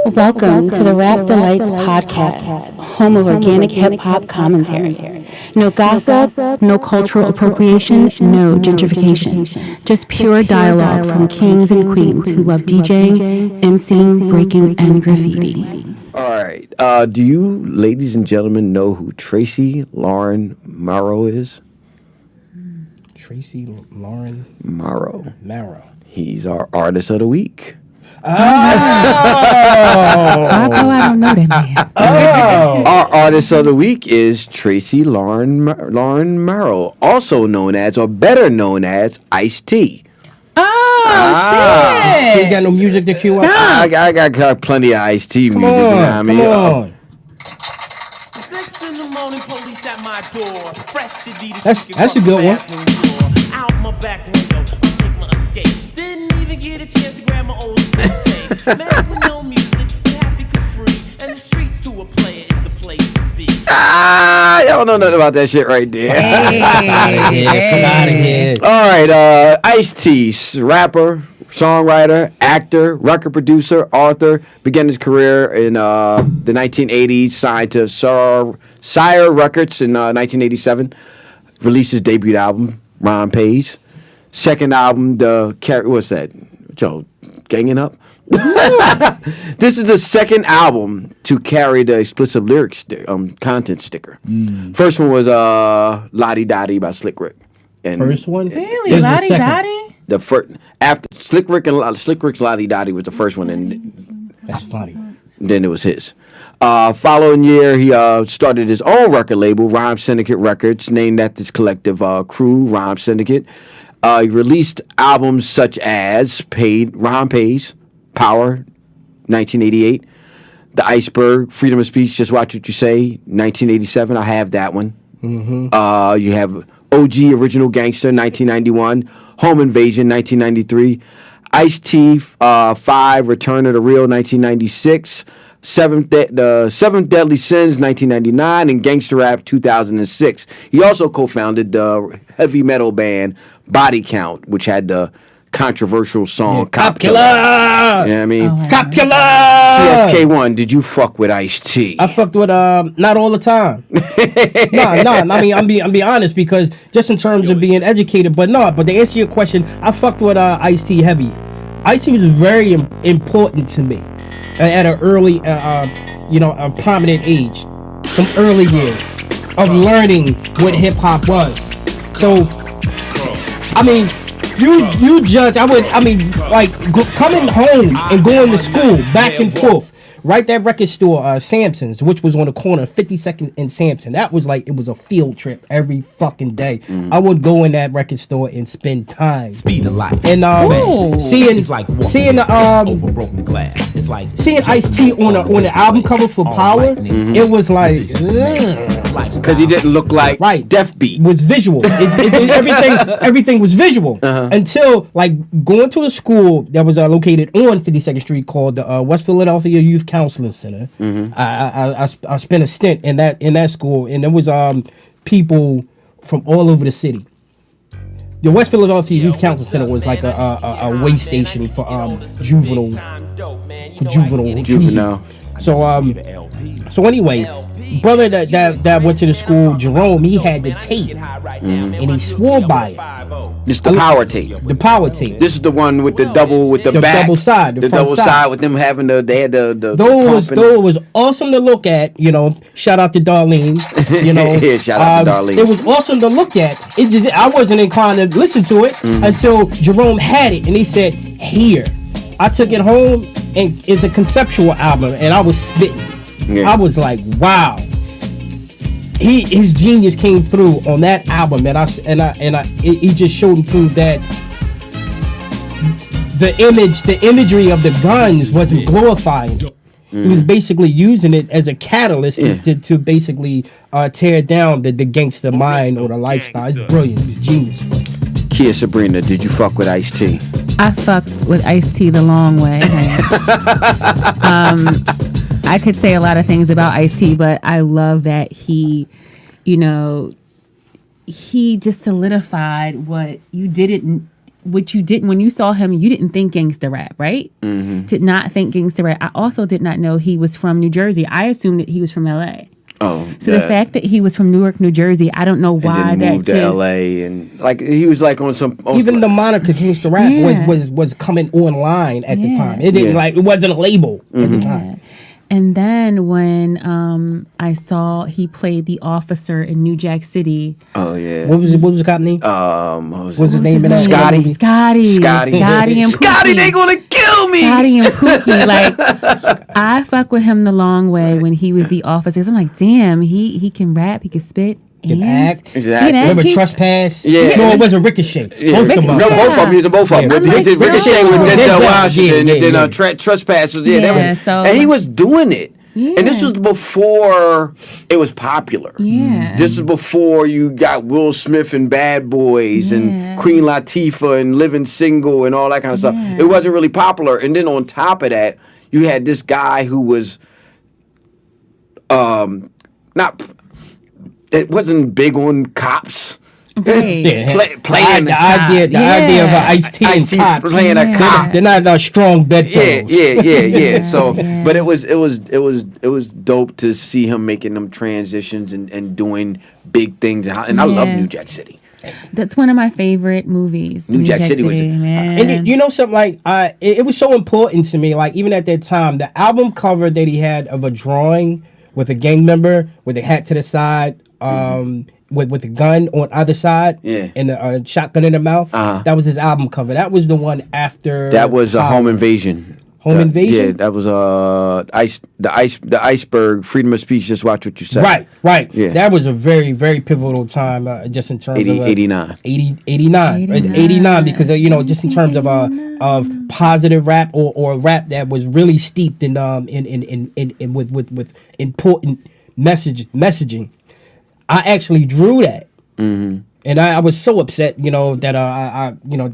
Welcome to the Rap Delites podcast, home of organic hip-hop commentary. No gossip, no cultural appropriation, no gentrification. Just pure dialogue from kings and queens who love DJing, MCing, breaking, and graffiti. All right. Do you, ladies and gentlemen, know who Tracy Lauren Morrow is? Tracy Lauren Morrow. He's our artist of the week. Oh, I don't know that man. Our artist of the week is Tracy Lauren Morrow, also known as, or better known as, Ice-T. Shit! You got no music to cue up? I got plenty of Ice-T music. Come on. 6 in the morning, police at my door. Fresh Adidas. That's a good one. Out my back window, take my escape. Didn't even get a chance to grab my old tape. Man with no music, happy 'cause free. And the streets to a player is the place to be. Y'all don't know nothing about that shit right there. Come out of here. All right, Ice-T, rapper, songwriter, actor, record producer, author, began his career in the 1980s, signed to Sire Records in 1987, released his debut album, Ron Pays. Second album, what's that? Joe, ganging up? This is the second album to carry the explicit lyrics content sticker. First one was Lottie Dottie by Slick Rick. And First one? Really? Lottie Dottie? the first after Slick Rick's Lottie Dottie was the first one, and That's funny. then it was his. Following year, he started his own record label, Rhyme Syndicate Records, named after his collective crew, Rhyme Syndicate. He released albums such as Rhyme Pays, Power, 1988, The Iceberg, Freedom of Speech, Just Watch What You Say, 1987. I have that one. Mm-hmm. You have OG, Original Gangster, 1991, Home Invasion, 1993, Ice-T, 5, Return of the Real, 1996, The Seventh Deadly Sins, 1999, and Gangster Rap, 2006. He also co-founded the heavy metal band Body Count, which had the controversial song Cop Killer. You know what I mean? Cop Killer! CSK1, did you fuck with Ice-T? I fucked with not all the time. Nah. I mean, I'm be honest, because just in terms of being educated, but to answer your question, I fucked with Ice-T heavy. Ice-T was very important to me at an early, a prominent age, from early years of learning what hip hop was. So, I mean, you judge. Coming home and going to school back and forth. Right, that record store, Samson's, which was on the corner of 52nd and Sampson. That was like, it was a field trip every fucking day. I would go in that record store and spend time. Speed of life. And seeing over broken glass. It's like seeing Ice-T on the album cover for Power. It was like, because he didn't look like Deaf Beat. Was visual. Everything was visual until like going to a school that was located on 52nd Street called the West Philadelphia Youth Counseling Center. I spent a stint in that school, and there was people from all over the city. The West Philadelphia Youth Counseling Center was like a way station for juvenile. So anyway, brother that went to the school, Jerome, he had the tape, and he swore by it. This is the power tape. The power tape. This is the one with the double back. Double side. The double side with them having they had the those was awesome to look at. Shout out to Darlene. Yeah, shout out to Darlene. It was awesome to look at. I wasn't inclined to listen to it until Jerome had it, and he said, "Here." I took it home, and it's a conceptual album, and I was spitting. Yeah. I was like, "Wow." His genius came through on that album, he just showed and proved that the imagery of the guns wasn't glorifying. He was basically using it as a catalyst to basically tear down the gangster mind or the lifestyle. It's brilliant. It's genius. Kia Sabrina, did you fuck with Ice-T? I fucked with Ice-T the long way. I could say a lot of things about Ice-T, but I love that he just solidified what you didn't what you didn't, when you saw him, you didn't think gangster rap, right? Did not think gangster rap. I also did not know he was from New Jersey. I assumed that he was from L.A. Oh, So the fact that he was from Newark, New Jersey, I don't know why and that then moved to L.A. and like he was like on some Even the moniker Gangsta Rap was coming online at the time. It didn't it wasn't a label at the time. And then when I saw he played the officer in New Jack City. Oh yeah. What was the cop name? What was his name in that? Scotty. Scotty and Pookie. Scotty, they gonna kill me. Scotty and Pookie, like I fuck with him the long way when he was the officer. I'm like, damn, he can rap, he can spit. Can act. Exactly. Remember Trespass? Yeah. No, it wasn't Ricochet. Yeah. Both of them. No, both of them. Using both of them. He did Ricochet with Denzel Washington, and then Trespass. And he was doing it. Yeah. And this was before it was popular. Yeah. This is before you got Will Smith and Bad Boys and Queen Latifah and Living Single and all that kind of stuff. It wasn't really popular. And then on top of that, you had this guy who was it wasn't big on cops. Right. Playing the idea of an Ice-T and Ice-T cops. playing a cop. They're not strong bedfellows. Yeah. So, but it was dope to see him making them transitions and doing big things. And I love New Jack City. That's one of my favorite movies. New Jack City was man. And you know something, like it was so important to me, like even at that time, the album cover that he had of a drawing with a gang member with a hat to the side, with the gun on either side, and a shotgun in the mouth. That was his album cover. That was the one after. That was a Home Invasion. Home Invasion. Yeah, that was the iceberg. Freedom of speech. Just watch what you say. Right. Yeah, that was a very, very pivotal time, just in terms of 89. 89, because just in terms of positive rap or rap that was really steeped in with important messaging. I actually drew that, and I was so upset, that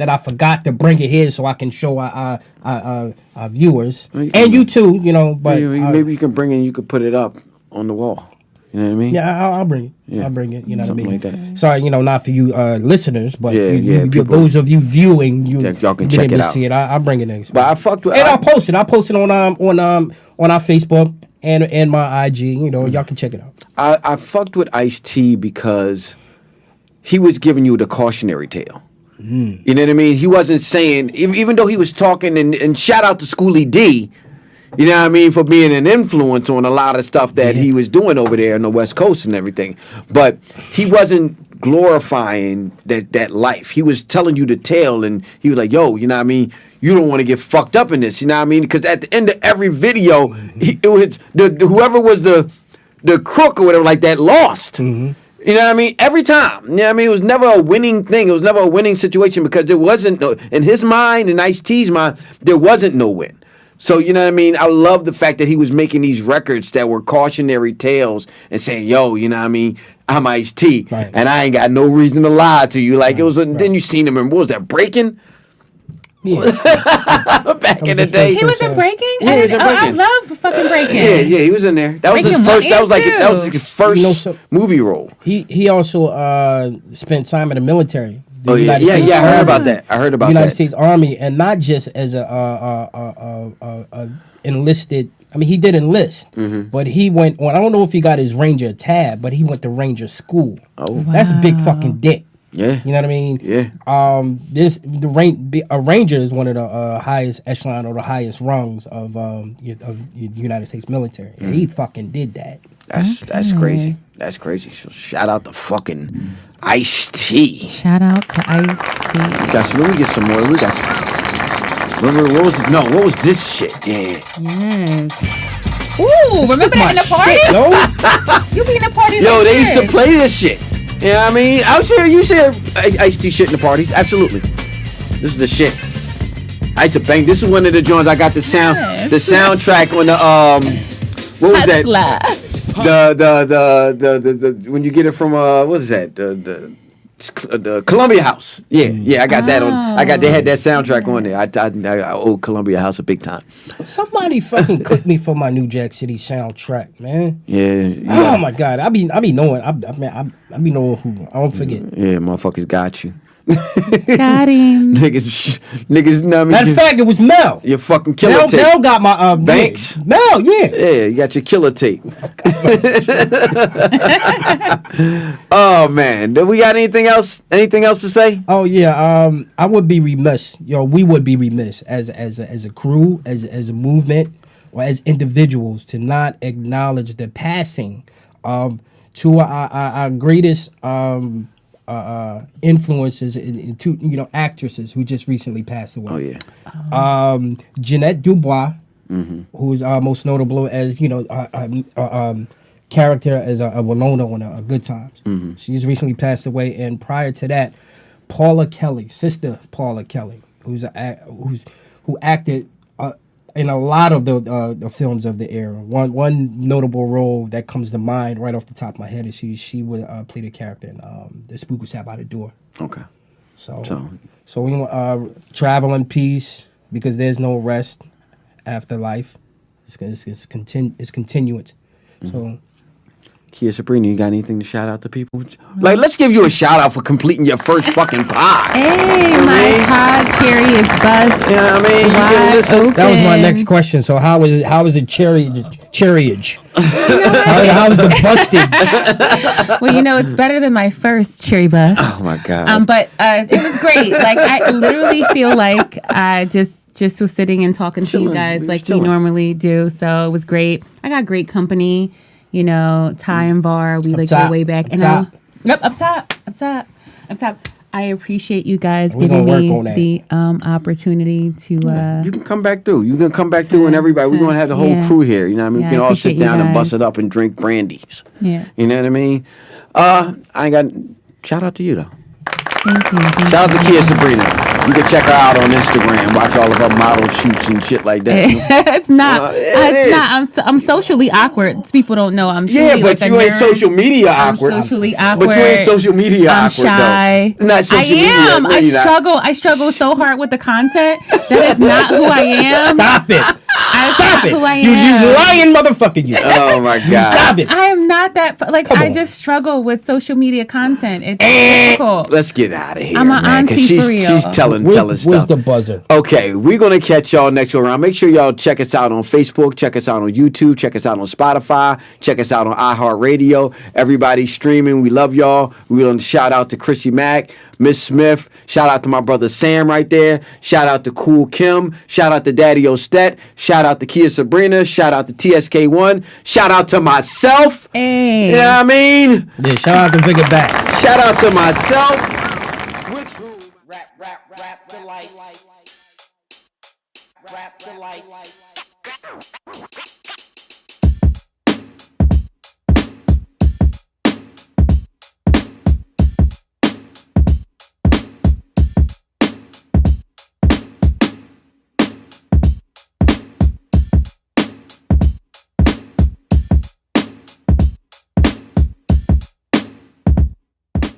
I forgot to bring it here so I can show our viewers and you too, But maybe you can bring it. You could put it up on the wall. You know what I mean? Yeah, I'll bring it. Yeah. I'll bring it. You know Something what I mean? like that. Sorry, not for you listeners, but people, those of you viewing, y'all can check it out. See it. I'll bring it next. But I fucked with. And I'll post it. I'll post it on our Facebook and my IG. Y'all can check it out. I fucked with Ice-T because he was giving you the cautionary tale. You know what I mean? He wasn't saying, even though he was talking, and shout out to Schoolie D, you know what I mean, for being an influence on a lot of stuff that he was doing over there on the West Coast and everything. But he wasn't glorifying that life. He was telling you the tale, and he was like, yo, you know what I mean? You don't want to get fucked up in this, you know what I mean? Because at the end of every video, it was whoever was the crook or whatever like that lost. You know what I mean? Every time. You know what I mean? It was never a winning thing. It was never a winning situation because there wasn't, in his mind, in Ice-T's mind, there wasn't no win. So, you know what I mean? I love the fact that he was making these records that were cautionary tales and saying, yo, you know what I mean? I'm Ice-T. Right. And I ain't got no reason to lie to you. Like, it was, then you seen him, and what was that, Breaking? Yeah. Back in the day. He was in Breaking? Yeah, he was in I Breaking. love fucking Breaking. Yeah, he was in there. That was his Breaking first. That was like 1 and that was his first movie role. He also spent time in the military. Oh yeah, United States I heard Army. about that. I heard about United that. States Army, and not just as a enlisted. I mean, he did enlist, but he went on. I don't know if he got his Ranger tab, but he went to Ranger school. Oh, that's a big fucking dick. Yeah, you know what I mean. Yeah. A Ranger is one of the highest echelon or the highest rungs of United States military. And he fucking did that. That's crazy. That's crazy. So shout out to fucking Ice-T. Shout out to Ice-T. Let me get some more. We got some. Remember what was this shit? Yeah. Yes. Ooh, remember that in the party? You be in the party. Yo, they used to play this shit. You know what I mean? You share Ice-T shit in the parties. Absolutely. This is the shit. I used to bang. This is one of the joints I got the soundtrack on the what was Hustler. that? The when you get it from what is that? The Columbia House. Yeah, I got that on. They had that soundtrack on there. I owe Columbia House a big time. Somebody fucking click me for my New Jack City soundtrack, man. Yeah. Oh my God, I be knowing. I be knowing who. I don't forget. Yeah, motherfuckers got you. Got him. niggas, know what I mean? Matter of fact, it was Mel. Your fucking killer tape. Mel got my Banks. Mel, yeah. Yeah, you got your killer tape. Oh man, do we got anything else? Anything else to say? Oh yeah, I would be remiss. We would be remiss as a crew, as a movement, or as individuals to not acknowledge the passing of two of our greatest influences in two actresses who just recently passed away. Oh yeah. Jeanette Dubois, who's most notable as character as a Walona on a Good Times. She's recently passed away, and prior to that, Paula Kelly, sister Paula Kelly, who acted in a lot of the films of the era. One notable role that comes to mind right off the top of my head is she would play the character in The Spook Who Sat by the Door. Okay. So we travel in peace because there's no rest after life. It's continuance. So. Kia Sabrina, you got anything to shout out to people? Like, let's give you a shout out for completing your first fucking pod. Hey, my pod cherry is bust. You know what I mean? You can listen. Open. That was my next question. So how was it cherryage? How was the bustage? Well, it's better than my first cherry bust. Oh my god. But it was great. Like, I literally feel like I just was sitting and talking to you guys like we normally do. So it was great. I got great company. Ty and Var, we go way back. Up top. I appreciate you guys giving me the opportunity to. You can come back through. You can come back through, and everybody. We're gonna have the whole crew here. You know what I mean? We can all sit down and bust it up and drink brandies. Yeah. You know what I mean? I ain't got. Shout out to you though. Thank you. Shout out to Kia Sabrina. You can check her out on Instagram. Watch all of her model shoots and shit like that. It's not. I'm socially awkward. People don't know. I'm but you ain't social media awkward. I'm socially awkward. But you ain't social media awkward. I'm shy. Though. Not social media. I am. I struggle so hard with the content. That is not who I am. Stop it. Stop it. Who I am. You lying motherfucker. You. Oh my god. Stop it. I am not that. I just struggle with social media content. It's difficult. Let's get out of here. I'm an auntie for real. She's telling stuff. Where's the buzzer? Okay, we're gonna catch y'all next round. Make sure y'all check us out on Facebook, check us out on YouTube, check us out on Spotify, check us out on iHeartRadio. Everybody streaming, we love y'all. We want to shout out to Chrissy Mack, Miss Smith. Shout out to my brother Sam right there. Shout out to Cool Kim. Shout out to Daddy Ostet. Shout out to Kia Sabrina. Shout out to TSK1. Shout out to myself. Hey. You know what I mean? Yeah, shout out to Vigor Back. Shout out to myself. Rap Delites.